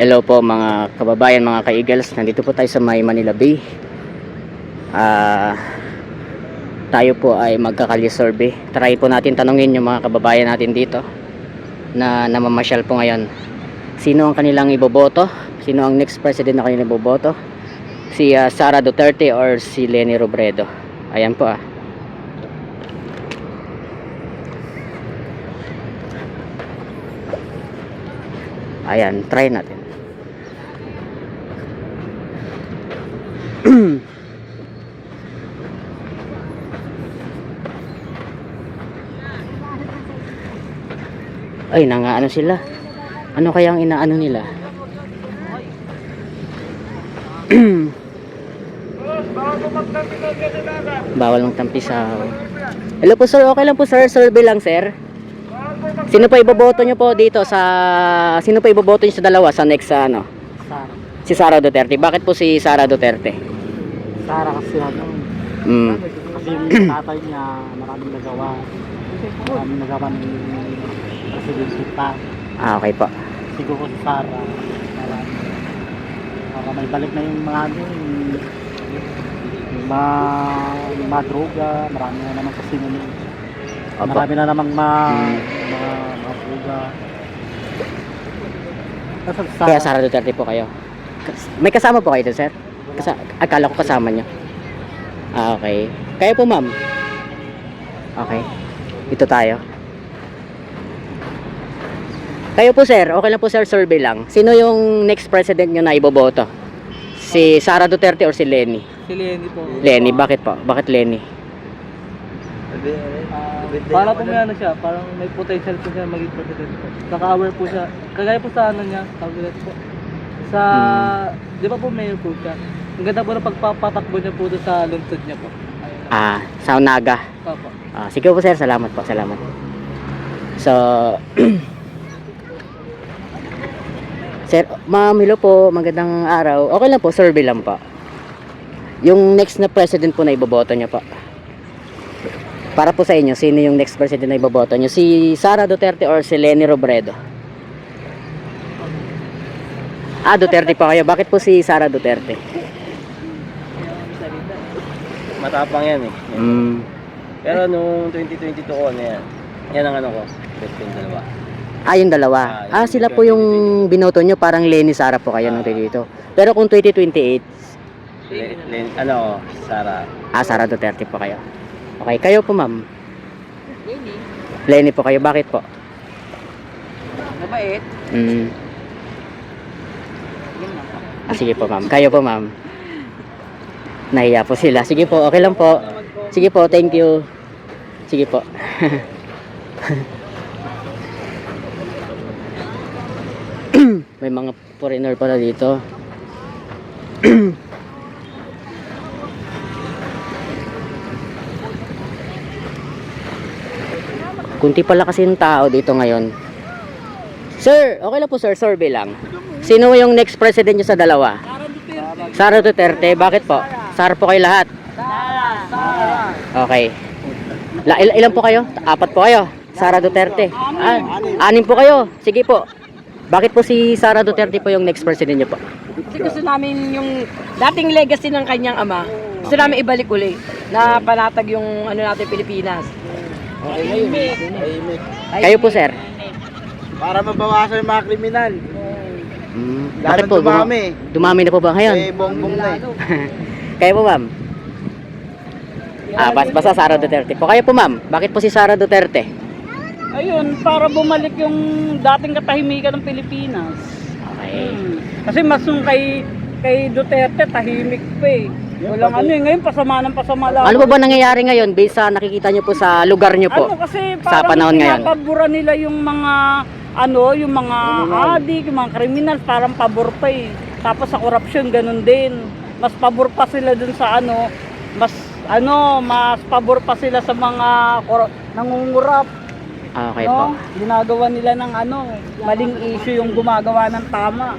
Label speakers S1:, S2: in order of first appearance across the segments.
S1: Hello po mga kababayan, mga ka-Eagles. Nandito po tayo sa may Manila Bay. Tayo po ay magkakali survey. Try po natin tanungin yung mga kababayan natin dito na namamasyal po ngayon. Sino ang kanilang iboboto? Sino ang next president na kanilang iboboto? Si Sara Duterte or si Leni Robredo? Ayan po Ayan, try natin. Ay, nangaano sila. Ano kayang inaano nila? Bawal ng tampisaw. Hello po sir, okay lang po sir. Survey lang sir. Sino pa iboboto nyo po dito sa... Sino pa iboboto nyo sa dalawa sa next ano?
S2: Sara.
S1: Si Sara Duterte. Bakit po si Sara Duterte?
S2: Sara kasi ano. Kasi yung tatay niya maraming nagawa. Maraming nagawa ng presidency pa.
S1: Okay po.
S2: Siguro si Sara. Para may balik na yung mga ano, yung mga droga. Marami na naman kasi nun. Marami na namang mga droga.
S1: Kaya Sara Duterte po kayo. May kasama po kayo doon, sir? Akala ko kasama nyo. Okay. Kayo po, ma'am? Okay. Ito tayo. Kayo po, sir. Okay lang po, sir. Survey lang. Sino yung next president nyo na iboboto? Si Sara Duterte or si Leni?
S2: Si Leni po.
S1: Leni. Bakit po? Bakit Leni?
S2: Para po may ano siya, parang may potential po siya maging president po. Kaka-aware po siya. Kagaya po sa ano niya, tawag po. Sa, di ba po mayor po siya? Ang ganda po ng pagpapatakbo niya po doon sa lungsod niya po.
S1: Sa Naga.
S2: Opo.
S1: Sige po, sir. Salamat po. Salamat. So, sir, ma'am, hello po. Magandang araw. Okay lang po, survey lang po. Yung next na president po na iboboto niyo po. Para po sa inyo, sino yung next president na iboboto niyo? Si Sara Duterte or si Leni Robredo? Duterte po kayo. Bakit po si Sara Duterte?
S3: Matapang yan eh. Pero nung 2022 ko, ano yan? Yan ang ano ko. Best friend dalawa.
S1: Yung dalawa. Sila po yung binoto nyo. Parang Leni Sara po kayo nung dito. Pero kung 2028,
S3: Sara.
S1: Sara Duterte po kayo. Okay, kayo po ma'am. Leni po kayo. Bakit po?
S2: Mabait.
S1: Sige po ma'am. Kayo po ma'am. Nahiya po sila. Sige po, okay lang po. Sige po, thank you. Sige po. May mga foreigner pala dito. Kunti pala kasi yung tao dito ngayon. Sir, okay lang po sir, survey lang. Sino yung next president nyo sa dalawa? Sara Duterte. Bakit po? Sara po kayo lahat? Okay. Ilan po kayo? 4 po kayo. Sara Duterte. 6 po kayo. Sige po. Bakit po si Sara Duterte po yung next president nyo po?
S4: Kasi gusto namin yung dating legacy ng kanyang ama. Gusto namin ibalik uli na panatag yung ano natin Pilipinas.
S1: Kayo po sir?
S3: Para mabawasan yung mga kriminal.
S1: Bakit po? Dumami na po ba ngayon?
S3: Bongbong na eh.
S1: Kayo po ma'am? Basta Sara Duterte po. Kayo po ma'am? Bakit po si Sara Duterte?
S5: Ayun, para bumalik yung dating katahimikan ng Pilipinas.
S1: Okay.
S5: Kasi mas yung kay Duterte, tahimik pa eh. Walang ano eh, ngayon pasama ng pasama lang.
S1: Ano po ba nangyayari ngayon based sa nakikita nyo po sa lugar nyo po?
S5: Ano kasi
S1: sa panahon ngayon?
S5: pinapabura nila yung mga yung mga adik, yung mga kriminal, parang pabor pa eh. Tapos sa corruption, ganun din. Mas pabor pa sila dun sa mas pabor pa sila sa mga nangungurap.
S1: Okay po.
S5: Ginagawa nila ng maling issue yung gumagawa ng tama.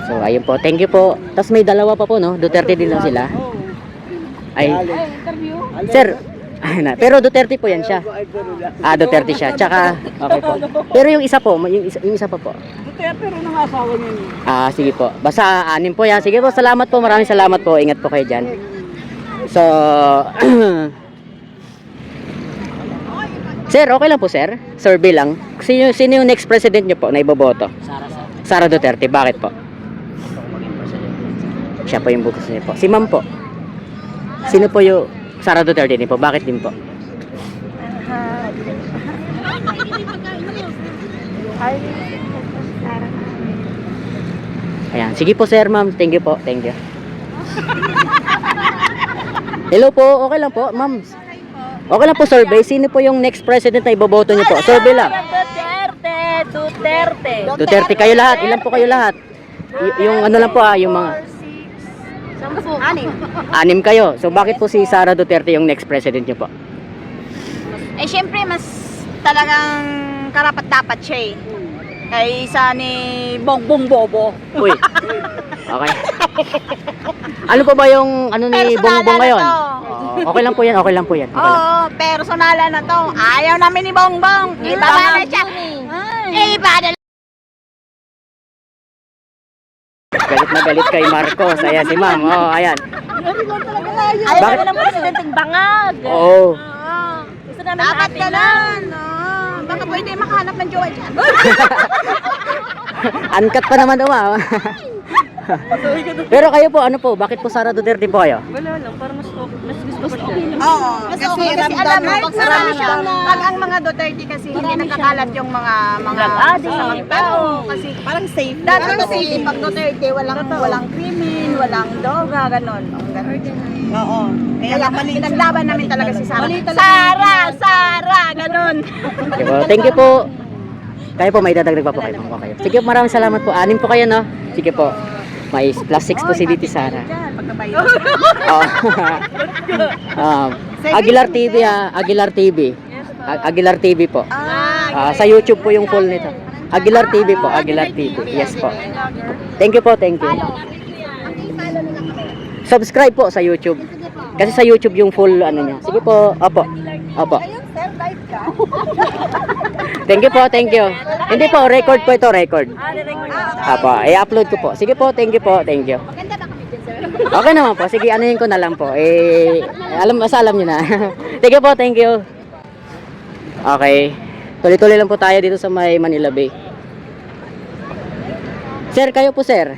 S1: So ayun po, thank you po. Tapos may dalawa pa po no, Duterte din lang sila. Ay,
S4: Interview?
S1: sir, Pero Duterte po yan siya. Ah, Duterte siya. Tsaka, okay po. Pero yung isa po, yung isa pa po.
S5: Duterte rin ang asawa niya.
S1: Ah, sige po. Basta anim po yan. Sige po, salamat po. Maraming salamat po. Ingat po kayo dyan. So, sir, okay lang po sir. Survey lang. Sino yung next president nyo po na iboboto? Sara Duterte. Bakit po? Siya po yung bukas niya po. Si ma'am po. Sino po yung Sara Duterte din po? Bakit din po? Ayan. Sige po sir, ma'am. Thank you po. Thank you. Hello po. Okay lang po, ma'am. Okay lang po survey. Sino po yung next president na iboboto niyo po? Survey lang. Duterte kayo lahat. Ilan po kayo lahat? Yung ano lang po yung mga anim kayo. So bakit po si Sara Duterte yung next president niyo po?
S6: Eh, syempre, mas talagang karapat-dapat siya eh. Kaysa ni Bongbong Bobo.
S1: Uy. Okay. Ano po ba yung ano ni
S6: Personalan
S1: Bongbong
S6: na
S1: ngayon?
S6: to.
S1: Okay lang po yan. Okay lang po yan. Okay lang.
S6: Oo, personalan na to. Ayaw namin ni Bongbong. Iba ba na siya? Iba na.
S1: Galit na galit kay Marcos. Ayan si ma'am. Oh, ayan.
S6: Ayaw
S1: Bakit?
S6: namin ng presidenteng bangag.
S1: Oo.
S6: Gusto namin dapat ganun. Baka pwede makahanap ng jowa dyan.
S1: Uncut pa naman daw ah. Pero kayo po, ano po? Bakit po Sara Duterte po kayo?
S2: Wala lang, para mas gusto ko siya.
S6: Oo, kasi alam mo, marami siyang, pag ang mga Duterte kasi hindi nakakalat yung mga masamang tao. Kasi parang safe. Dati kasi pag Duterte, walang krimen, walang droga, ganon. Oo. Kaya pinaglaban namin talaga si Sara. Sara, ganon.
S1: Okay po. Thank you po. Kayo po, may dadagdag pa po kayo. Okay. Sige po, maraming salamat po. Anim po kayo, no? Sige po. May +6 po si Diti Sara. Oh. Aguilar TV ha. Aguilar TV. Aguilar TV po. Sa YouTube po yung full nito. Aguilar TV po. Aguilar TV. Yes po. Thank you po. Thank you. Subscribe po sa YouTube. Kasi sa YouTube yung full ano niya. Sige po. Opo. Opo. Thank you po. Thank you. Hindi po. Record po ito. Record. Opo. I-upload ko po. Sige po. Thank you po. Thank you. Okay naman po. Sige, anuhin ko na lang po. Alam niyo na. Thank you po. Thank you. Okay. Tuloy-tuloy lang po tayo dito sa may Manila Bay. Sir, kayo po sir.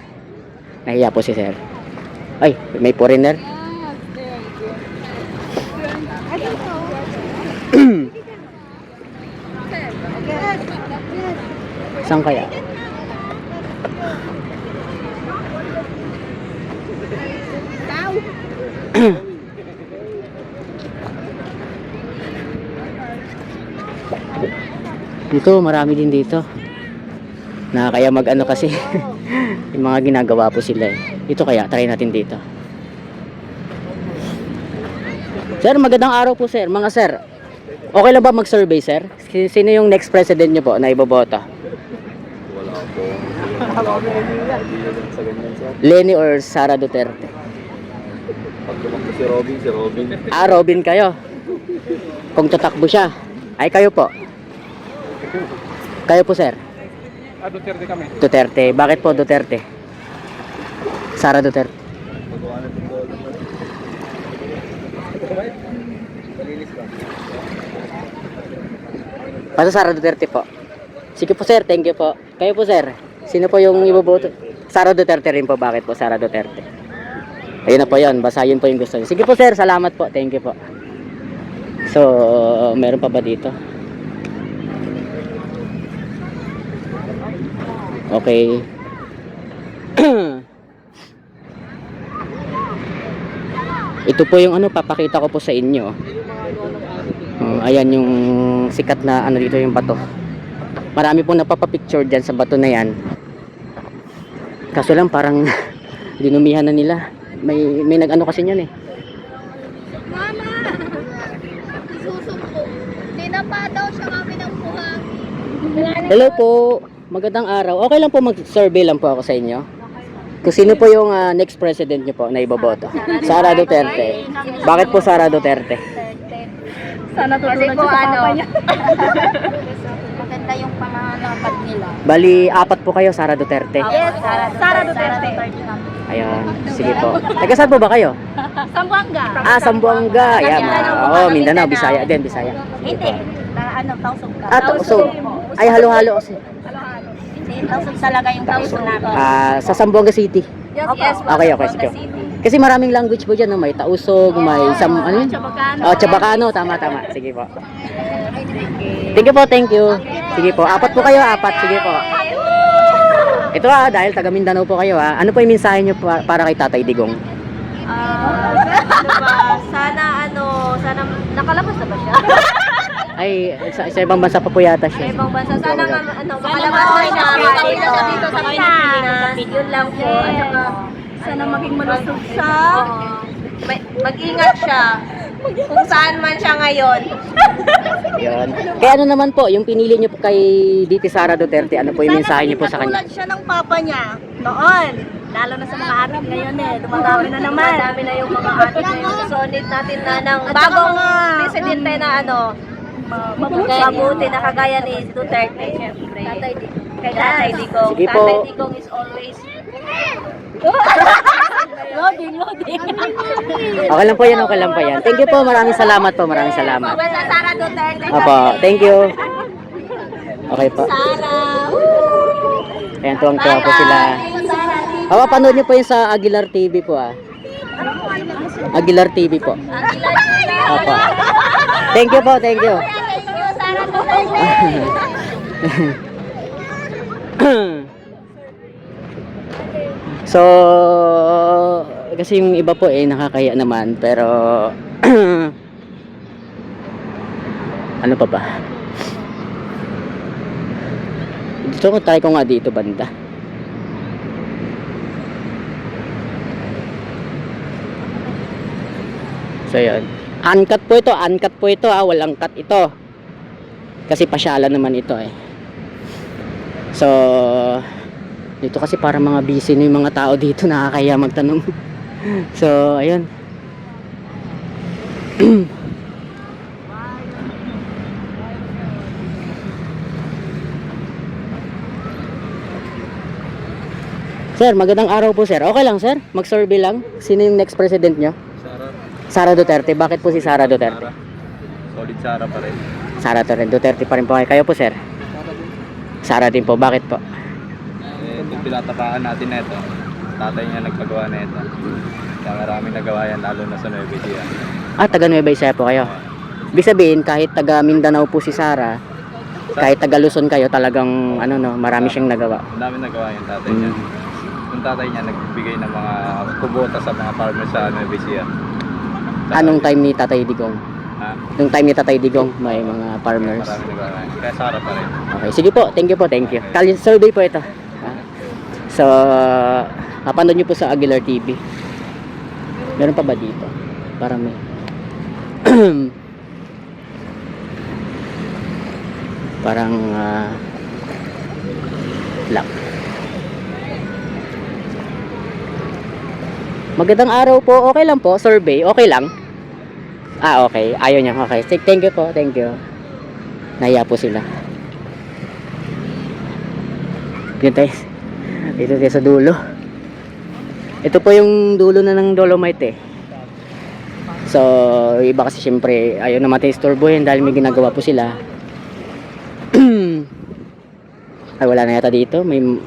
S1: Nahiya po si sir. Ay, may foreigner. Saan kaya? Dito, marami din dito. Na kaya mag-ano kasi yung mga ginagawa po sila eh. Dito kaya, try natin dito. Sir, magandang araw po sir. Mga sir, okay lang ba mag-survey sir? Sino yung next president nyo po na iboboto? Lenny or Sara Duterte?
S3: Si Robin.
S1: Ah, Robin kayo. Kung tatakbo siya. Ay, kayo po. Kayo po sir.
S2: Duterte kami.
S1: Duterte. Bakit po Duterte? Sara Duterte. Basta Sara Duterte po. Sige po sir, thank you po. Kayo po sir, sino po yung iboboto? Sara Duterte rin po. Bakit po Sara Duterte? Ayun na po yun, basta yun po yung gusto niyo. Sige po sir, salamat po. Thank you po. So, meron pa ba dito? Okay. Ito po yung ano, papakita ko po sa inyo. Ayan yung sikat na ano dito yung bato. Marami pong napapapicture dyan sa bato na yan. Kaso lang parang dinumihan na nila. May nag-ano kasi yan eh.
S7: Mama! Isusumpo. Hindi na pa daw siya kami ng buhangin.
S1: Hello po. Magandang araw. Okay lang po mag-survey lang po ako sa inyo. Kung sino po yung next president nyo po na iboboto? Sara Duterte. Bakit po Sara Duterte?
S6: Sana
S7: Kasi
S6: tutulad
S7: po
S6: siya sa
S7: ano,
S6: papa niya.
S7: maganda yung pamananapad nila.
S1: Bali, apat po kayo, Sara Duterte.
S7: Yes, Sara Duterte.
S1: Ayun, sige po. Taga saan po ba kayo?
S6: Sambuanga.
S1: Ah, Sambuanga. Ayan, oo, Mindanao, Bisaya din, Bisaya.
S6: Hindi. Ano, Tausog ka.
S1: Ah, so, ay halo-halo kasi.
S6: Hindi, Tausog talaga yung Tausog namin.
S1: Ah, sa Sambuanga City.
S6: Yes,
S1: Okay, okay, sige. Kasi maraming language po dyan, no? May Tausog, may ano yun? Oh, Chabacano, tama. Sige po. Thank you po, thank you. Sige po, apat po kayo, apat. Sige po. Ito dahil taga Mindanao po kayo ano po yung mensahe nyo para kay Tatay Digong?
S7: Sana nakalabas na ba siya?
S1: Ay, sa ibang bansa pa po yata siya.
S7: Ibang bansa, sana makalabas na siya dito sa Pilipinas. Yun lang po. At saka,
S6: Sana maging malusog siya.
S7: mag-ingat siya kung saan man siya ngayon.
S1: Yun. Kaya ano naman po, yung pinili nyo po kay DT Sara Duterte, ano po yung mensahe nyo po sa kanya?
S6: Katulad siya ng papa niya noon. Lalo na sa mga atin ngayon Dumami na naman.
S7: Madami na yung mga atin ngayon. So, need natin na ng bagong presidente na mabuti na kagaya ni Duterte. Siyempre. Kay Tatay Digong.
S1: Sige po.
S7: Tatay Digong is always
S6: Loading.
S1: Okay lang po yan, okay lang po yan. Thank you po, maraming salamat po, maraming salamat.
S7: Basta Sara Duterte.
S1: Opo, thank you. Okay po.
S7: Sara.
S1: Ayan, tuwang-tuwa po sila. Panood nyo po yun sa Aguilar TV po Aguilar TV po. Opo. Thank you po, thank you.
S7: Sara Duterte.
S1: So, kasi yung iba po nakakaya naman, pero ano pa ba? Gusto ko try ko nga dito banda. So yun. Uncut po ito walang cut ito. Kasi pasyalan naman ito So, dito kasi para mga busy na yung mga tao dito, nakakaya magtanong. So, ayun. Sir, magandang araw po sir. Okay lang sir, mag-survey lang. Sino yung next president nyo? Sara Duterte. Bakit po si Sara Duterte?
S3: Solid Sara pa rin.
S1: Sara Duterte pa rin po. Kayo po sir? Sara din po. Bakit po?
S3: Kung pinatapakan natin na ito, tatay niya nagpagawa na ito. Kaya maraming nagawa yan, lalo na sa Nueva Ecija.
S1: Taga Nueva Ecija po kayo. Ibig sabihin, kahit taga Mindanao po si Sara, kahit taga Luzon kayo, talagang marami siyang nagawa.
S3: Ang dami nagawa yung tatay niya. Yung tatay niya nagbibigay ng mga kubota sa mga farmers sa Nueva Ecija.
S1: Anong time ni Tatay Digong? Nung time ni Tatay Digong, may mga farmers.
S3: Maraming nagawa. Kaya Sara pa rin.
S1: Okay, sige po. Thank you po, thank you. Survey po ito. So, mapanood nyo po sa Aguilar TV. Meron pa ba dito? Para may parang lock. Magandang araw po. Okay lang po. Survey. Okay lang. Okay. Ayaw niya. Okay. Thank you po. Thank you. Nahiya po sila. Dito tayo. Dito tayo sa dulo. Ito po yung dulo na ng Dolomite So, iba kasi syempre ayaw naman tayo istorbohin dahil may ginagawa po sila. Ay, wala na yata dito. Ang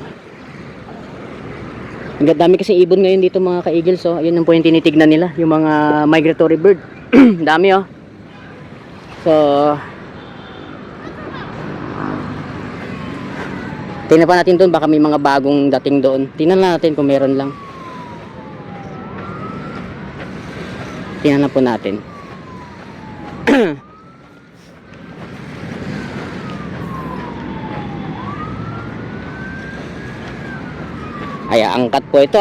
S1: dami kasi ibon ngayon dito mga ka-eagle. So, yun po yung tinitignan nila. Yung mga migratory bird. Dami So, tingnan pa natin doon. Baka may mga bagong dating doon. Tingnan natin kung meron lang. Tingnan na po natin. Ay, angkat po ito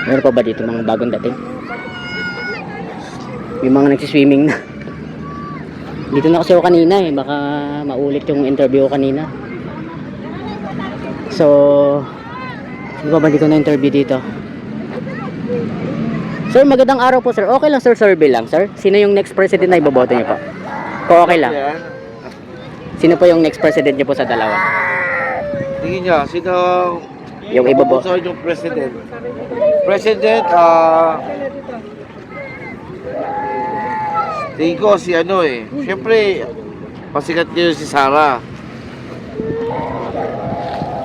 S1: Meron pa ba dito mga bagong dating? May mga nagsiswimming na. Dito na kasi ako kanina eh. Baka maulit yung interview ko kanina. So, di ba hindi ko na interview dito? Sir, magandang araw po sir. Okay lang sir, survey lang sir. Sino yung next president na iboboto niyo po? Kung okay lang. Sino po yung next president niyo po sa dalawa?
S8: Tingin niya, sino
S1: Yung iboboto?
S8: yung president? President, tingin ko si ano eh. Siyempre, pasikat niyo si Sara.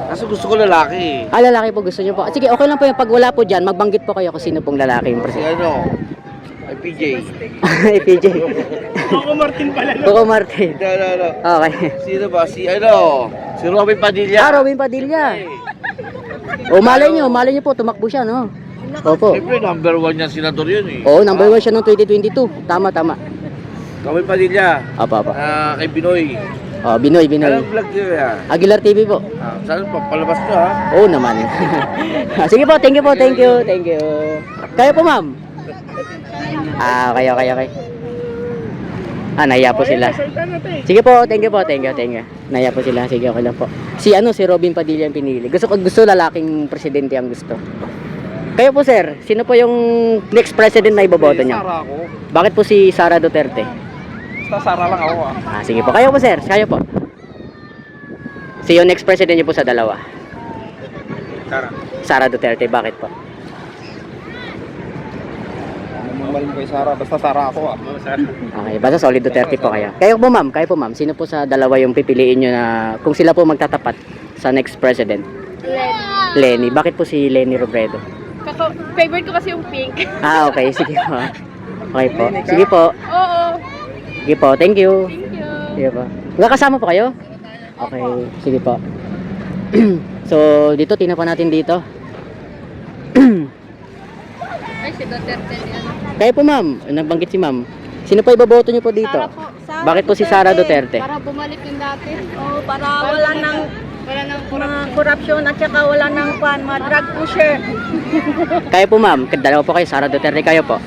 S8: Kasi gusto ko lalaki eh.
S1: Ah, lalaki po gusto niyo po. Sige, okay lang po yung pag wala po dyan, magbanggit po kayo kung sino pong lalaki yung
S8: Si
S1: president.
S8: ano, ay PJ.
S1: Ay, PJ. Coco Martin.
S8: No.
S1: Okay.
S8: Sino ba? Si ano, si Robin Padilla.
S1: Ah, Robin Padilla. O, malay niyo po, tumakbo siya, no? Opo.
S8: Siyempre, number 1 yan senador yun eh.
S1: Oo, number 1 siya noong 2022. Tama.
S8: Robin Padilla.
S1: Apa.
S8: Kay Binoy.
S1: Oh, Binoy.
S8: Anong vlog niyo yan?
S1: Aguilar TV po.
S8: Saan pa? Palabas nyo ha?
S1: Oo naman. Sige po, thank you po, thank you. Kayo po, ma'am. Ah, kayo. Ah, nahiya po sila. Sige po, thank you. Nahiya po sila, sige, okay lang po. Si Robin Padilla yung pinili. Gusto lalaking presidente ang gusto. Kayo po, sir, sino po yung next president na iboboto niyo?
S3: Sara ako.
S1: Bakit po si Sara Duterte?
S3: Basta Sara lang ako
S1: Ah, sige po. Kayo po, sir. Kayo po. Si yung next president niyo po sa dalawa.
S3: Sara.
S1: Sara Duterte. Bakit po?
S3: Mamamalin ko kay Sara. Basta Sara ako Sara.
S1: Okay. Basta solid Duterte po kayo. Kayo po, ma'am. Sino po sa dalawa yung pipiliin nyo na kung sila po magtatapat sa next president? Lenny. Bakit po si Lenny Robredo?
S7: Favorite ko kasi yung pink.
S1: Ah, okay. Sige po. Okay po. Sige po.
S7: Oo.
S1: Sige po. Thank you.
S7: Thank you.
S1: Sige po. Kasama po kayo? Okay. Sige po. So, dito, tingnan pa natin dito.
S7: Ay, si Duterte yan.
S1: Kayo po, ma'am. Nabanggit si ma'am. Sino po iboboto nyo po dito? Bakit po si Sara Duterte?
S7: Para bumalik yung dati.
S6: Oh, para wala nang mga korupsyon at saka wala nang mga drug pusher.
S1: Kayo po, ma'am. Dalawa po kayo. Sara Duterte. Kayo po.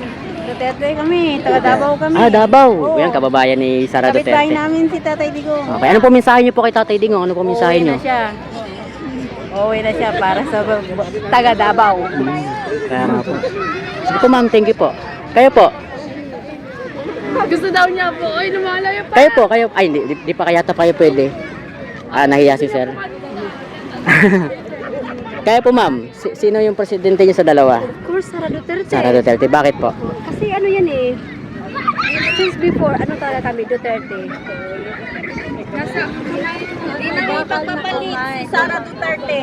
S6: Duterte kami, taga Davao kami.
S1: Ah, Davao. Yan, kababayan ni Sara
S6: Kapitbahay
S1: Duterte.
S6: namin si Tatay Digong.
S1: Okay. Ano po mensahe niyo po kay Tatay Digong? Ano po mensahe niyo?
S6: Uuwi na siya para sa taga Davao.
S1: Kaya nga po. Sige po, ma'am. Thank you po. Kayo po.
S7: Gusto daw niya po. Ay, lumalayo pa.
S1: Kayo po. Ay, di pa kayata kayo pwede. Ah, nahiya si sir. Kaya po, ma'am. Sino yung presidente niyo sa dalawa?
S6: Of course, Sara Duterte.
S1: Sara Duterte. Bakit po?
S6: Kasi ano yan eh. Since before, ano talaga kami, Duterte. Hindi na may pagpapalit si Sara Duterte.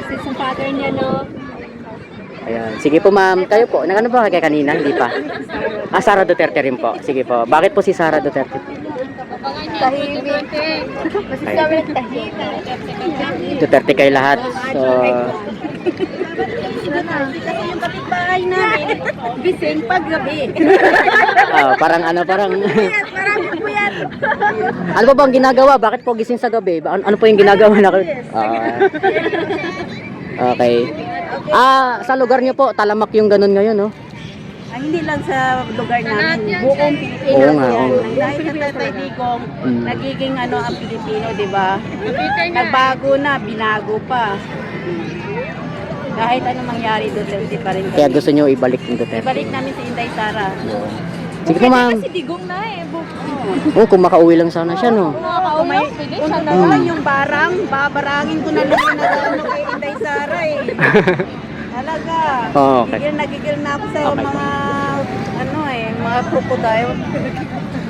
S6: Since yung father niya, no?
S1: Ayan. Sige po, ma'am. Kayo po. Nagano ba kay kanina? Hindi pa. Ah, Sara Duterte rin po. Sige po. Bakit po si Sara Duterte?
S6: Tahimik. Masasabi ng tahimik.
S1: Duterte kayo lahat. So,
S6: Kasi yung kapitbahay namin, gising paggabi.
S1: parang
S6: Parang po yan.
S1: ano po bang ginagawa? Bakit po gising sa gabi? Ano po yung ginagawa na? Okay. Ah, sa lugar niyo po, talamak yung ganun ngayon, no?
S6: Hindi lang sa lugar namin, buong Pilipino.
S1: Oo nga, oo.
S6: Dahil sa Tatay Digong, nagiging ang Pilipino, di ba?
S7: Okay na.
S6: Nagbago na, binago pa. Kahit anong mangyari, Duterte pa rin kami.
S1: Kaya gusto niyo ibalik yung Duterte.
S6: Ibalik namin si Inday Sara.
S1: Sige po, ma'am.
S6: Kasi Digong na eh.
S1: Oh, kung makauwi lang sana siya, no?
S6: Kung naman yung barang, babarangin ko na naman na ano kay Inday Sara eh. Talaga.
S1: Oh, okay.
S6: Nagigil na ako sa
S1: Okay.
S6: mga mga crocodile.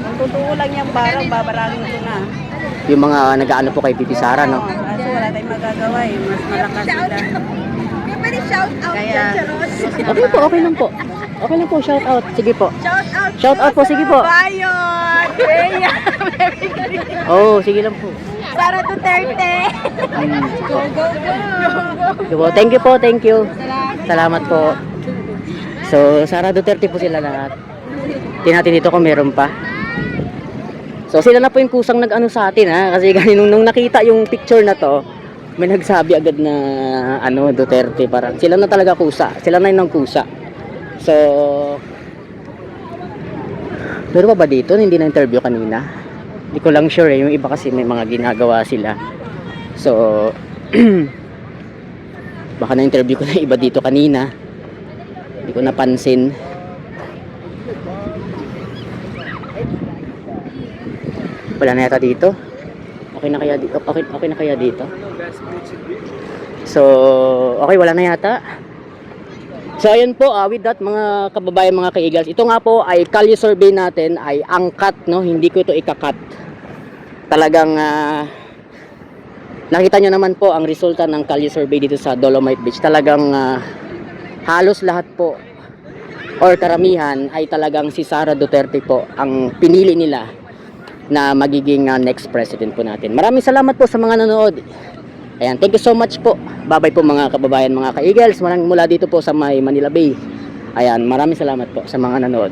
S6: Ang totoo lang yung barang, babarangin ko na.
S1: Yung mga nag-aano po kay Bibi Sara, no?
S6: Kaso wala tayong magagawa eh. Mas malakas sila. Kaya,
S1: Okay po, okay lang po. Okay lang po, shout out. Sige po. Shout out po, sige po.
S6: Bayon!
S1: Oh, sige lang po.
S6: Sara Duterte!
S1: Sige po. Thank you po, thank you. Salamat po. So, Sara Duterte po sila lahat. Tingnan natin dito kung meron pa. So, sila na po yung kusang nag-ano sa atin, ha? Kasi nung nakita yung picture na to, may nagsabi agad na ano, Duterte, parang sila na talaga kusa, sila na yung kusa. So meron pa ba dito hindi na interview kanina? Hindi ko lang sure yung iba kasi may mga ginagawa sila. So baka na interview ko na iba dito kanina, hindi ko napansin. Wala na yata dito. Okay na kaya dito? Okay na kaya dito? So, okay, wala na yata. So, ayun po, with that, mga kababayan, mga ka-Eagles, ito nga po ay kalye survey natin ay angkat, no? Hindi ko ito ikakat. Talagang, nakita nyo naman po ang resulta ng kalye survey dito sa Dolomite Beach. Talagang, halos lahat po, or karamihan, ay talagang si Sara Duterte po ang pinili nila na magiging next president po natin. Maraming salamat po sa mga nanood. Ayan, thank you so much po. Bye-bye po mga kababayan, mga ka-Eagles. Mula dito po sa may Manila Bay. Ayan, maraming salamat po sa mga nanood.